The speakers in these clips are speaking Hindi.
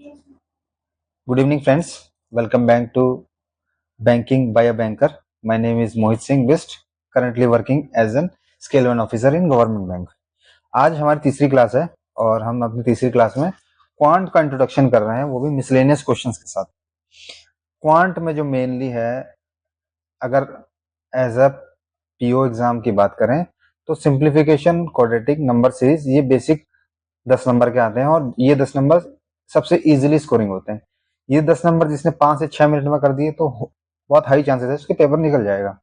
Good evening, friends. Welcome back to Banking by a Banker. My name is Mohit Singh Bist, currently working as an Scale 1 officer in Government Bank. आज हमारी तीसरी क्लास है और हम अपनी तीसरी क्लास में क्वांट का इंट्रोडक्शन कर रहे हैं, वो भी मिसलेनियस क्वेश्चंस के साथ। क्वांट में जो मेनली है, अगर एज अ पीओ एग्जाम की बात करें तो सिंप्लीफिकेशन, क्वाड्रेटिक, नंबर सीरीज, ये बेसिक 10 नंबर के आते हैं और ये 10 नंबर सबसे इजीली स्कोरिंग होते हैं। ये 10 नंबर जिसने 5 से 6 मिनट में कर दिए तो बहुत हाई चांसेस है उसके पेपर निकल जाएगा।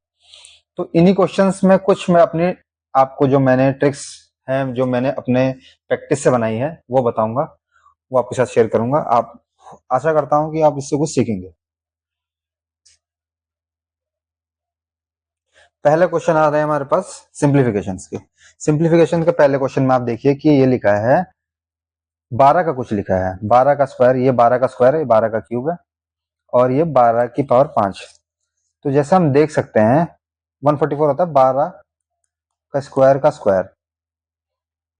तो इन्हीं क्वेश्चंस में कुछ मैं अपनी आपको जो मैंने ट्रिक्स हैं, जो मैंने अपने प्रैक्टिस से बनाई है, वो बताऊंगा, वो आपके साथ शेयर करूंगा। आप आशा करता हूं कि आप इससे कुछ सीखेंगे। पहले क्वेश्चन आ रहे हैं हमारे पास सिंप्लीफिकेशन के। सिंप्लीफिकेशन के पहले क्वेश्चन में आप देखिए कि ये लिखा है 12 का, कुछ लिखा है 12 का स्क्वायर, ये 12 का स्क्वायर है, ये 12 का क्यूब है और ये 12 की पावर 5। तो जैसे हम देख सकते हैं 144 होता है 12 का स्क्वायर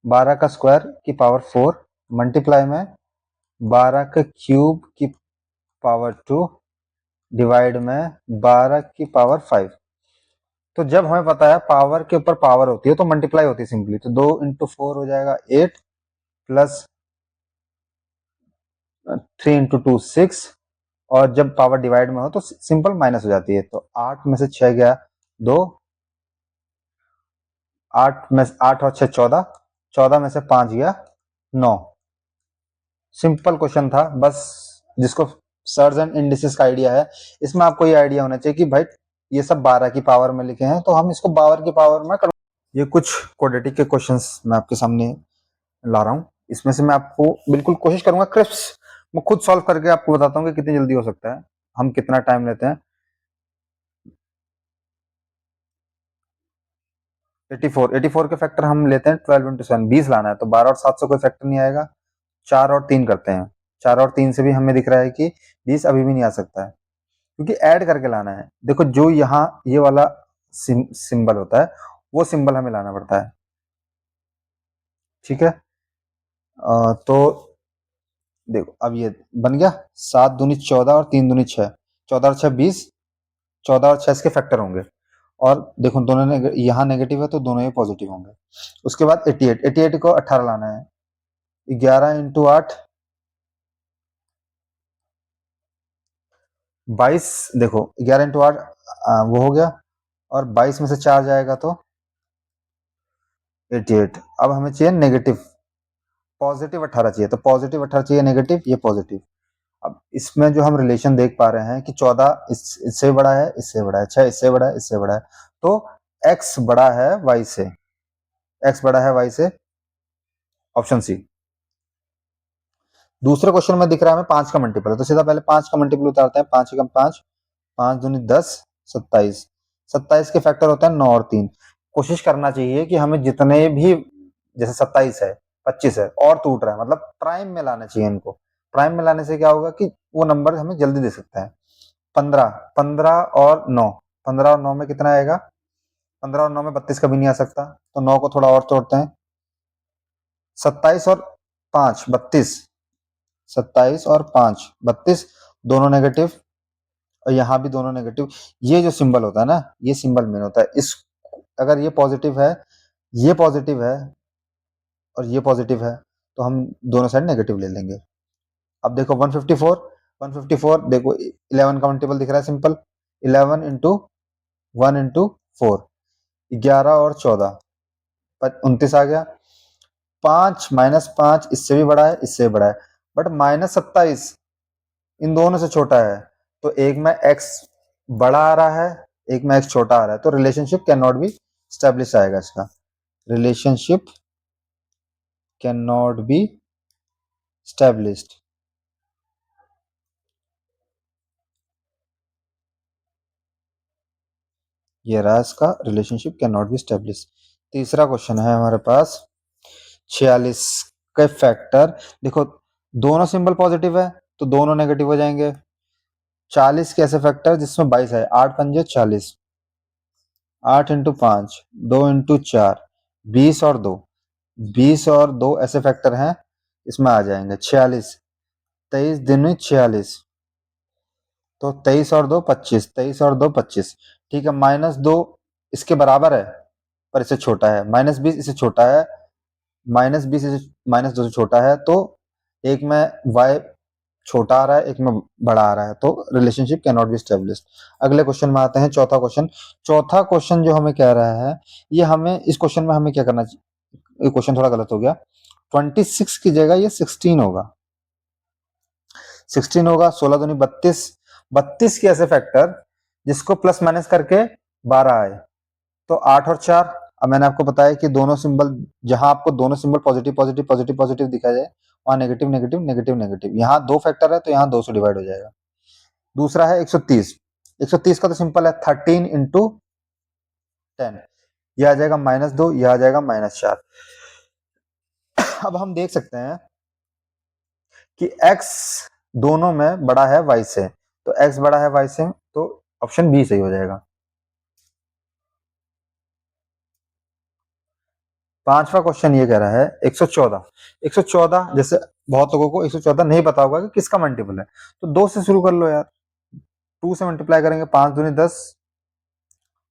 12 का स्क्वायर की पावर 4 मल्टीप्लाई में 12 का क्यूब की पावर 2 डिवाइड में 12 की पावर 5। तो जब हमें पता है पावर के ऊपर पावर होती है तो मल्टीप्लाई होती है सिंपली, तो 2 इंटू 4 हो जाएगा 8 प्लस 3 इंटू 2 6, और जब पावर डिवाइड में हो तो सिंपल माइनस हो जाती है। तो 8 में से 6 गया 2, 8 और 6 14, 14 में से 5 गया 9। सिंपल क्वेश्चन था, बस जिसको सर्ज एंड इंडिसेस का आइडिया है, इसमें आपको ये आइडिया होना चाहिए कि भाई ये सब 12 की पावर में लिखे हैं तो हम इसको 12 की पावर में कर। ये कुछ क्वाड्रेटिक के क्वेश्चंस मैं आपके सामने ला रहा हूँ। इसमें से मैं आपको बिल्कुल कोशिश करूंगा क्रिस्प मैं खुद सॉल्व करके आपको बताता हूँ कि कितनी जल्दी हो सकता है, हम कितना टाइम लेते हैं। 84 के फैक्टर हम लेते हैं 12 इंटू 7, 20 लाना है तो 12 और 7 से कोई फैक्टर नहीं आएगा। 4 और 3 करते हैं, 4 और 3 से भी हमें दिख रहा है कि 20 अभी भी नहीं आ सकता है, क्योंकि ऐड करके लाना है। देखो जो यहाँ ये वाला सिंबल होता है वो सिंबल हमें लाना पड़ता है, ठीक है। तो देखो अब ये बन गया 7 दूनी 14 और 3 दूनी 6, 14 और 6 20, 14 और 6 इसके फैक्टर होंगे। और देखो दोनों ने यहाँ नेगेटिव है तो दोनों ही पॉजिटिव होंगे। उसके बाद 88 को 18 लाना है, 11 इंटू 8 22, देखो 11 इंटू 8 वो हो गया, और 22 में से 4 जाएगा तो 88। अब हमें चाहिए नेगेटिव, पॉजिटिव 18 चाहिए, तो पॉजिटिव 18 चाहिए, नेगेटिव ये पॉजिटिव। अब इसमें जो हम रिलेशन देख पा रहे हैं कि 14 इससे बड़ा है, इससे बड़ा है, 6 इससे बड़ा है, इससे बड़ा है, तो x बड़ा है y से, x बड़ा है y से, ऑप्शन सी। दूसरे क्वेश्चन में दिख रहा है हमें 5 का मल्टीपल है, तो सीधा पहले 5 का मल्टीपल उतारते हैं। 5 एकम 5, 5 दूनी 10, 27, 27 के फैक्टर होता है 9 और 3। कोशिश करना चाहिए कि हमें जितने भी, जैसे 27 है, 25 है और टूट रहा है, मतलब प्राइम में लाना चाहिए इनको। प्राइम में लाने से क्या होगा कि वो नंबर हमें जल्दी दे सकता है। 15, 15 और 9, 15 और 9 में कितना आएगा, 15 और 9 में 32 कभी नहीं आ सकता, तो 9 को थोड़ा और तोड़ते हैं। 27 और 5 32, 27 और 5 32, दोनों नेगेटिव, और यहाँ भी दोनों नेगेटिव। ये जो सिंबल होता है ना, ये सिंबल मेन होता है। इस अगर ये पॉजिटिव है, ये पॉजिटिव है और ये पॉजिटिव है, तो हम दोनों साइड नेगेटिव ले लेंगे। अब देखो 154, 154 देखो 11 का मल्टीपल दिख रहा है सिंपल, 11 इंटू 1 इंटू 4, 11 और 14 29 आ गया। 5 माइनस 5 इससे भी बड़ा है, इससे भी बड़ा है, बट माइनस 27 इन दोनों से छोटा है, तो एक में x बड़ा आ रहा है, एक में x छोटा आ रहा है, तो relationship can not be establish आएगा इसका। Relationship can not be established. ये रहा इसका, relationship can not be establish. तीसरा क्वेश्चन है हमारे पास 46 के फैक्टर। देखो दोनों सिंबल पॉजिटिव है तो दोनों नेगेटिव हो जाएंगे। 40 के ऐसे फैक्टर जिसमें 22 है, 8 पंजे 40, 8 इंटू 5, 2 इंटू 4, 20 और 2, 20 और 2 ऐसे फैक्टर हैं, इसमें आ जाएंगे 46। 23 दूनी 46, तो 23 और 2 25, 23 और 2 25। ठीक है, -2 इसके बराबर है पर इससे छोटा है, -20 इससे छोटा है, -20 इसे -2 से छोटा है, तो एक में y छोटा आ रहा है, एक में बड़ा आ रहा है, तो relationship can not be established. अगले क्वेश्चन में आते हैं, चौथा क्वेश्चन। चौथा क्वेश्चन जो हमें कह रहा है, ये हमें इस क्वेश्चन में हमें क्या करना चाहिए, ये क्वेश्चन थोड़ा गलत हो गया, 26 की जगह ये 16 होगा, 16 होगा। 16 दूनी 32, 32 के ऐसे फैक्टर जिसको प्लस माइनस करके 12 आए, तो 8 और 4। अब मैंने आपको बताया कि दोनों सिंबल, जहां आपको दोनों symbol positive positive positive positive दिखाया जाए, वहां नेगेटिव नेगेटिव नेगेटिव नेगेटिव। यहाँ 2 फैक्टर है तो यहाँ 2 से डिवाइड हो जाएगा। दूसरा है 130, 130 का तो सिंपल है, 13 इंटू 10, यह आ जाएगा -2, यह आ जाएगा -4। अब हम देख सकते हैं कि x दोनों में बड़ा है y से, तो x बड़ा है y से, तो ऑप्शन बी सही हो जाएगा। पांचवा क्वेश्चन ये कह रहा है 114, 114 जैसे बहुत लोगों को 114 नहीं पता होगा कि किसका मल्टीपल है, तो 2 से शुरू कर लो यार, 2 से मल्टीप्लाई करेंगे, 5 दूनी 10,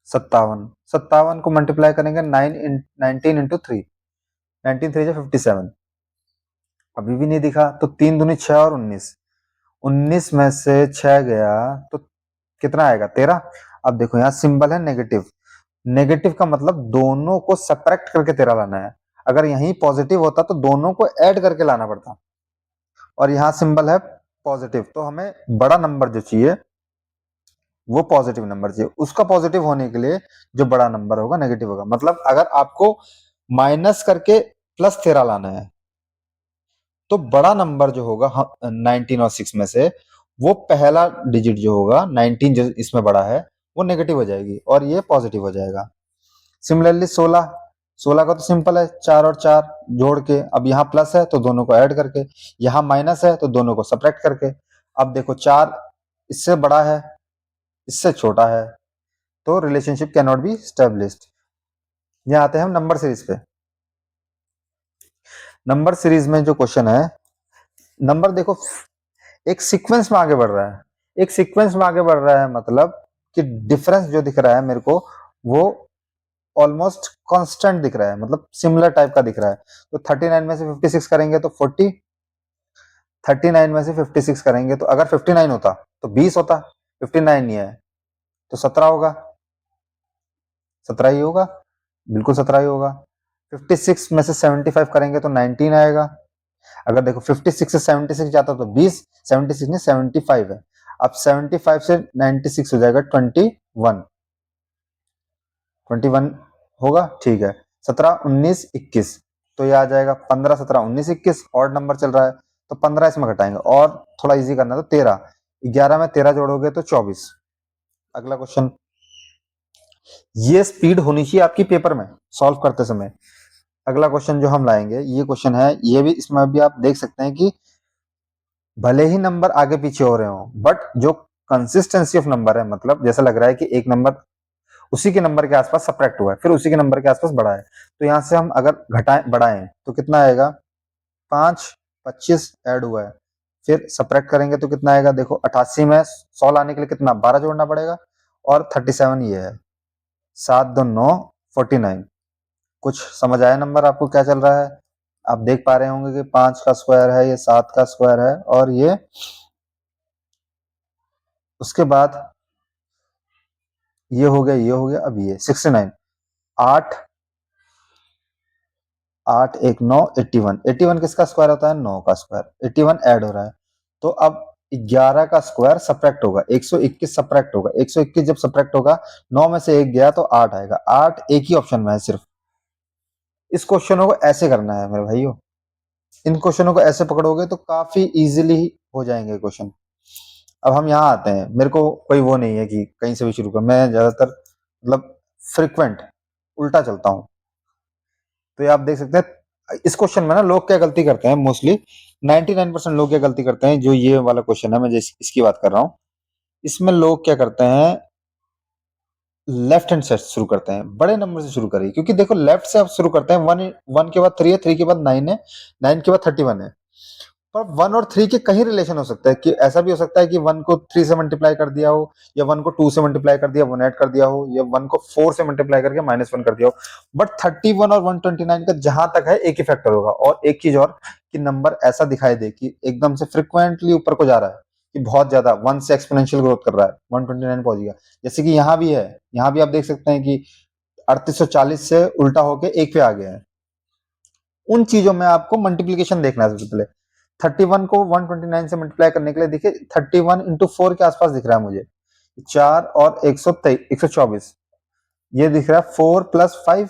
57, 57 को मल्टीप्लाई करेंगे 19 इंटू 3, 19 3 57, अभी भी नहीं दिखा, तो 3 दूनी 6 और 19, 19 में से 6 गया तो कितना आएगा, 13। अब देखो यहाँ सिंबल है नेगेटिव, नेगेटिव का मतलब दोनों को सब्ट्रैक्ट करके 13 लाना है, अगर यहीं पॉजिटिव होता तो दोनों को ऐड करके लाना पड़ता, और यहाँ सिंबल है पॉजिटिव, तो हमें बड़ा नंबर जो चाहिए वो पॉजिटिव नंबर चाहिए, उसका पॉजिटिव होने के लिए जो बड़ा नंबर होगा नेगेटिव होगा। मतलब अगर आपको माइनस करके +13 लाना है, तो बड़ा नंबर जो होगा 19 और 6 में से, वो पहला डिजिट जो होगा 19 जो इसमें बड़ा है, वो नेगेटिव हो जाएगी और ये पॉजिटिव हो जाएगा। सिमिलरली 16, 16 का तो सिंपल है, 4 और 4 जोड़ के, अब यहाँ प्लस है तो दोनों को ऐड करके, यहाँ माइनस है तो दोनों को सब्ट्रैक्ट करके। अब देखो 4 इससे बड़ा है, इससे छोटा है, तो relationship can not be established. यहाँ आते हैं हम नंबर सीरीज पे। नंबर सीरीज में जो क्वेश्चन है, नंबर देखो एक सीक्वेंस में आगे बढ़ रहा है, एक सीक्वेंस में आगे बढ़ रहा है, मतलब कि डिफरेंस जो दिख रहा है मेरे को वो ऑलमोस्ट कांस्टेंट दिख रहा है, मतलब सिमिलर टाइप का दिख रहा है। तो 39 में से 56 करेंगे तो 40, 39 में से 56 करेंगे तो अगर 59 होता तो 20 होता, 59 नहीं है तो 17 होगा, 17 ही होगा, बिल्कुल 17 ही होगा। 56 में से 75 करेंगे तो 19 आएगा, अगर देखो 56 से 76 जाता तो 20, 76 नहीं 75 है, अब 75 से 96 हो जाएगा 21, 21 होगा, ठीक है। 17 19 21, तो ये आ जाएगा 15 17 19 21, ऑड नंबर चल रहा है तो 15 इसमें घटाएंगे, और थोड़ा इजी करना तो 13, 11 में 13 जोड़ोगे तो 24। अगला क्वेश्चन, ये स्पीड होनी चाहिए आपकी पेपर में सॉल्व करते समय। अगला क्वेश्चन जो हम लाएंगे, ये क्वेश्चन है, ये भी इसमें भी आप देख सकते हैं कि भले ही नंबर आगे पीछे हो रहे हो, बट जो कंसिस्टेंसी ऑफ नंबर है, मतलब जैसा लग रहा है कि एक नंबर उसी के नंबर के आसपास सब्ट्रैक्ट हुआ है, फिर उसी के नंबर के आसपास बढ़ा है, तो यहां से हम अगर घटाएं बढ़ाएं तो कितना आएगा, 5 25 ऐड हुआ है, फिर सब्ट्रैक्ट करेंगे तो कितना आएगा, देखो 88 में 100 लाने के लिए कितना 12 जोड़ना पड़ेगा, और 37 ये है, 7 2 9 49। कुछ समझ आया नंबर आपको क्या चल रहा है, आप देख पा रहे होंगे कि 5 का स्क्वायर है, ये 7 का स्क्वायर है, और ये उसके बाद ये हो गया, ये हो गया, अब ये 69, 8 8 1 9 81, 81 किसका स्क्वायर होता है, 9 का स्क्वायर, 81 ऐड हो रहा है, तो अब 11 का स्क्वायर सब्ट्रैक्ट होगा, 121 सब्ट्रैक्ट होगा, 121 जब सब्ट्रैक्ट होगा 9 में से 1 गया तो 8 आएगा, 8 एक ही ऑप्शन में है सिर्फ। इस क्वेश्चनों को ऐसे करना है मेरे भाइयों, इन क्वेश्चनों को ऐसे पकड़ोगे तो काफी इजीली हो जाएंगे क्वेश्चन। अब हम यहाँ आते हैं, मेरे को कोई वो नहीं है कि कहीं से भी शुरू कर, मैं ज्यादातर मतलब फ्रिक्वेंट उल्टा चलता हूँ, तो ये आप देख सकते हैं इस क्वेश्चन में ना लोग क्या गलती करते हैं, मोस्टली 99% लोग क्या गलती करते हैं, जो ये वाला क्वेश्चन है मैं इसकी बात कर रहा हूँ, इसमें लोग क्या करते हैं, लेफ्ट हैंड से शुरू करते हैं, बड़े नंबर से शुरू करिए, क्योंकि देखो लेफ्ट से आप शुरू करते हैं, 1 1 के बाद 3 है, 3 के बाद 9 है, 9 के बाद 31 है, पर 1 और 3 के कहीं रिलेशन हो सकता है कि ऐसा भी हो सकता है कि 1 को 3 से मल्टीप्लाई कर दिया हो, या 1 को 2 से मल्टीप्लाई कर दिया 1 ऐड कर दिया हो, या 1 को 4 से मल्टीप्लाई करके -1 कर दिया हो। बट 31 और 129 का जहां तक है एक ही फैक्टर होगा। और एक चीज और, कि नंबर ऐसा दिखाई दे कि एकदम से फ्रिक्वेंटली ऊपर को जा रहा है, कि बहुत ज्यादा 1 से एक्सपोनेंशियल ग्रोथ कर रहा है, 129 पहुंच गया। जैसे कि यहाँ भी है, यहाँ भी आप देख सकते हैं कि 3840 से उल्टा होके 1 पे आ गया है। उन चीजों में आपको मल्टीप्लीकेशन देखना है सबसे पहले। 31 को 129 से मल्टीप्लाई करने के लिए देखिए 31 इंटू 4 के आसपास दिख रहा है मुझे, 4 और 124, ये दिख रहा है 4 प्लस 5।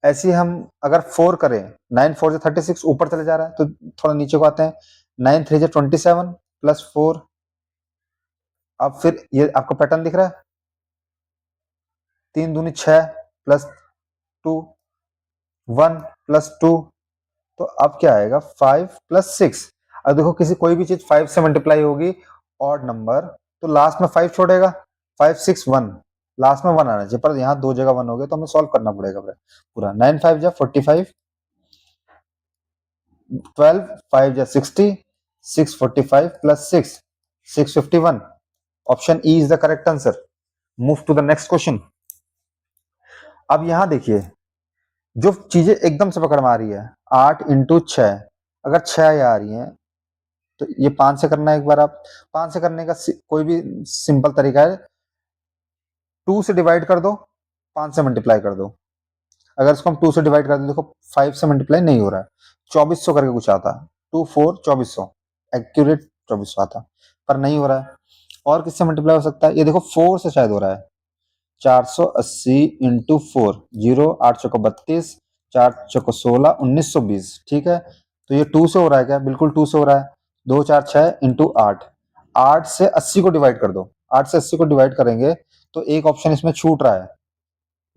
ऐसे ही हम अगर 4 करें, 9 4 से 36 ऊपर चले जा रहा है, तो थोड़ा नीचे को आते हैं, 9 3 से 27 प्लस 4। अब फिर ये आपको पैटर्न दिख रहा है, 3 दूनी 6 प्लस 2, 1 प्लस 2, तो अब क्या आएगा 5 प्लस 6। अब देखो किसी कोई भी चीज 5 से मल्टीप्लाई होगी ऑड नंबर, तो लास्ट में 5 छोड़ेगा, 5 6 1, लास्ट में 1 आना चाहिए, पर यहाँ दो जगह 1 हो गया, तो हमें सॉल्व करना पड़ेगा पूरा। 9 5 जा 45, 12 5 जा 60, 645 plus 6 651। Option E is the correct answer. Move to the next question. अब यहां देखिए, जो चीजें एकदम से पकड़ में आ रही है, 8 इंटू 6, अगर 6 आ रही है तो ये 5 से करना है। एक बार आप 5 से करने का कोई भी सिंपल तरीका है, 2 से डिवाइड कर दो, 5 से मल्टीप्लाई कर दो। अगर इसको हम 2 से डिवाइड कर दो, देखो 5 से मल्टीप्लाई नहीं हो रहा है, 2400 करके कुछ आता, 2 4 2400, एक्यूरेट 2400 आता, पर नहीं हो रहा है। और किससे मल्टीप्लाई हो सकता है, ये देखो 4 से शायद हो रहा है, 480 इंटू 4, 0 8 चौको 32, 4 चौको 16, 1920, ठीक है। तो ये 2 से हो रहा है क्या, बिल्कुल 2 से हो रहा है। 2 4 6 इंटू 8, 8 से 80 को डिवाइड कर दो, 8 से 80 को डिवाइड करेंगे तो एक ऑप्शन इसमें छूट रहा है,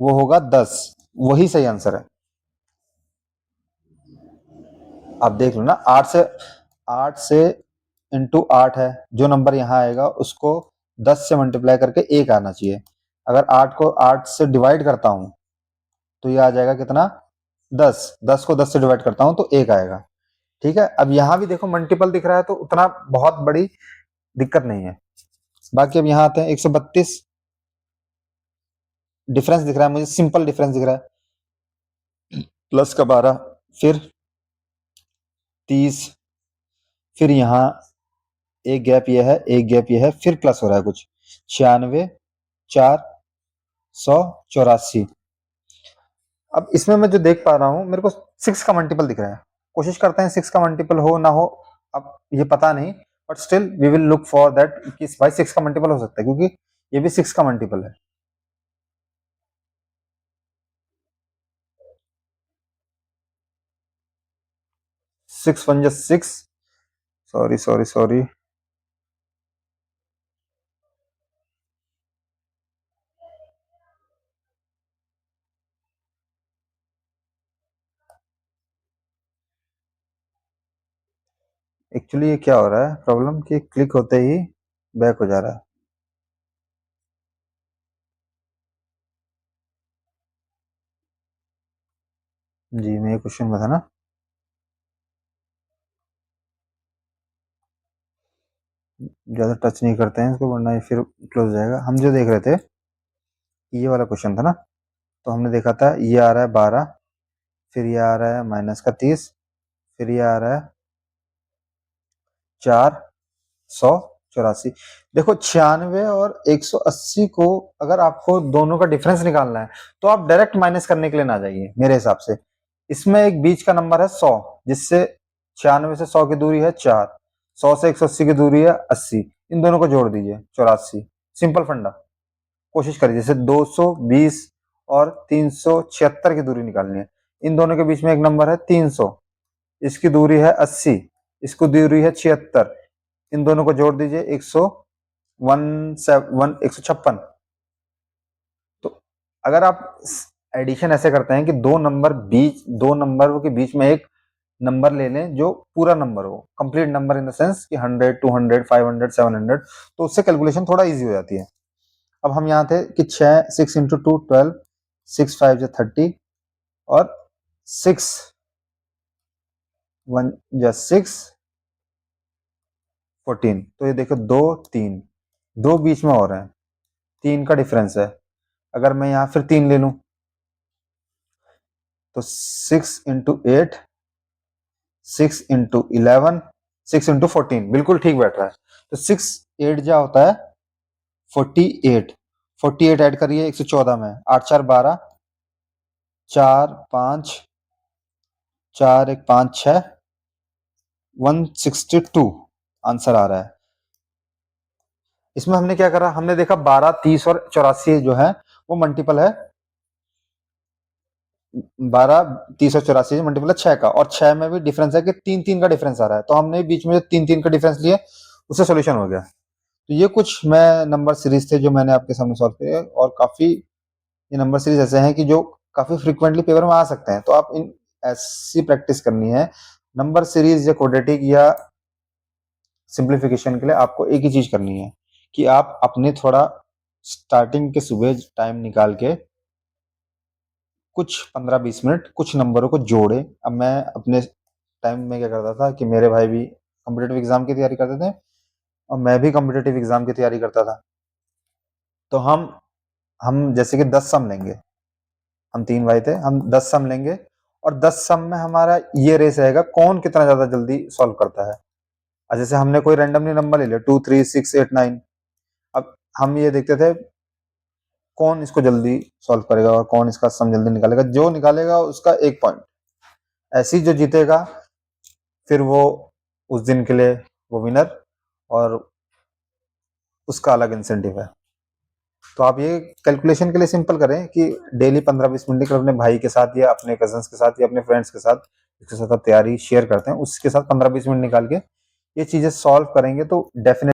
वो होगा 10, वही सही आंसर है। आप देख लो ना, 8 से इंटू 8 है, जो नंबर यहाँ आएगा उसको 10 से मल्टीप्लाई करके 1 आना चाहिए। अगर 8 को 8 से डिवाइड करता हूं तो ये आ जाएगा कितना, 10, 10 को 10 से डिवाइड करता हूं तो 1 आएगा, ठीक है। अब यहां भी देखो मल्टीपल दिख रहा है, तो उतना बहुत बड़ी दिक्कत नहीं है। बाकी अब यहाँ आते हैं, 132 डिफरेंस दिख रहा है मुझे, सिंपल डिफरेंस दिख रहा है, प्लस का 12, फिर 30, फिर यहाँ एक गैप ये है, एक गैप ये है, फिर प्लस हो रहा है कुछ, 96 484। अब इसमें मैं जो देख पा रहा हूं, मेरे को 6 का मल्टीपल दिख रहा है, कोशिश करते हैं 6 का मल्टीपल हो ना हो, अब ये पता नहीं, but still we will look for that कि भाई 6 का मल्टीपल हो सकता है, क्योंकि ये भी 6 का मल्टीपल है। 6 1 जा 6, सॉरी सॉरी सॉरी, एक्चुअली ये क्या हो रहा है प्रॉब्लम, कि क्लिक होते ही बैक हो जा रहा है। जी मैं ये क्वेश्चन में था ना, ज्यादा टच नहीं करते हैं इसको, वरना ये फिर क्लोज हो जाएगा। हम जो देख रहे थे ये वाला क्वेश्चन था ना, तो हमने देखा था ये आ रहा है 12, फिर ये आ रहा है माइनस का 30, फिर ये आ रहा है 484। देखो 96 और 180 को अगर आपको दोनों का डिफरेंस निकालना है, तो आप डायरेक्ट माइनस करने के लिए ना जाइए मेरे हिसाब से। इसमें एक बीच का नंबर है 100, जिससे 96 से 100 की दूरी है 4, 100 से 180 की दूरी है 80, इन दोनों को जोड़ दीजिए 84। सिंपल फंडा, कोशिश करिए। जैसे 220 और 376 की दूरी निकालनी है, इन दोनों के बीच में एक नंबर है 300, इसकी दूरी है 80, इसको दूरी है 76, इन दोनों को जोड़ दीजिए 156। तो अगर आप एडिशन ऐसे करते हैं कि दो नंबरों के बीच में एक नंबर ले लें जो पूरा नंबर हो, complete number in the sense कि 100 200 500 700, तो उससे कैलकुलेशन थोड़ा इजी हो जाती है। अब हम यहाँ थे कि 6 इंटू 2 12, 6 5 30, और 6 1 या 6 14। तो ये देखो 2 3, 2 बीच में और हैं, 3 का डिफरेंस है। अगर मैं यहाँ फिर 3 ले लूं तो 6 इंटू 8, 6 इंटू 11, 6 इंटू 14, बिल्कुल ठीक बैठ रहा है। तो 6 8 जा होता है 48, 48 ऐड करिए 114 में, 8 4 12, 4 5, 4 1 5 6, 162 आंसर आ रहा है। इसमें हमने क्या करा, हमने देखा 12 30 और 84 जो है वो मल्टीपल है, 12 30 और 84 मल्टीपल है 6 का, और 6 में भी डिफरेंस है कि 3 3 का डिफरेंस आ रहा है, तो हमने बीच में जो 3 3 का डिफरेंस लिए उससे सोल्यूशन हो गया। तो ये कुछ मैं नंबर सीरीज थे जो मैंने आपके सामने सॉल्व किए, और काफी ये नंबर सीरीज ऐसे हैं कि जो काफी फ्रिक्वेंटली पेपर में आ सकते हैं, तो आप इन ऐसी प्रैक्टिस करनी है। नंबर सीरीज या क्वाड्रेटिक या सिंप्लीफिकेशन के लिए आपको एक ही चीज करनी है कि आप अपने थोड़ा स्टार्टिंग के सुबह टाइम निकाल के कुछ 15-20 मिनट कुछ नंबरों को जोड़े। अब मैं अपने टाइम में क्या करता था कि मेरे भाई भी कॉम्पिटेटिव एग्जाम की तैयारी करते थे और मैं भी कॉम्पिटेटिव एग्जाम की तैयारी करता था। तो हम जैसे कि 10 सम लेंगे, हम 3 भाई थे, हम 10 सम लेंगे और 10 सम में हमारा ये रेस रहेगा कौन कितना ज्यादा जल्दी सॉल्व करता है। और जैसे हमने कोई रैंडमली नंबर ले लिया 2 3 6 8 9, अब हम ये देखते थे कौन इसको जल्दी सॉल्व करेगा और कौन इसका सम जल्दी निकालेगा, जो निकालेगा उसका 1 पॉइंट, ऐसी जो जीतेगा फिर वो उस दिन के लिए वो विनर, और उसका अलग इंसेंटिव है। तो आप ये कैलकुलेशन के लिए सिंपल करें कि डेली 15-20 मिनट निकल अपने भाई के साथ या अपने कजन्स के साथ या अपने फ्रेंड्स के साथ जिसके साथ आप तैयारी शेयर करते हैं उसके साथ 15-20 मिनट निकाल के ये चीजें सॉल्व करेंगे तो डेफिनेटली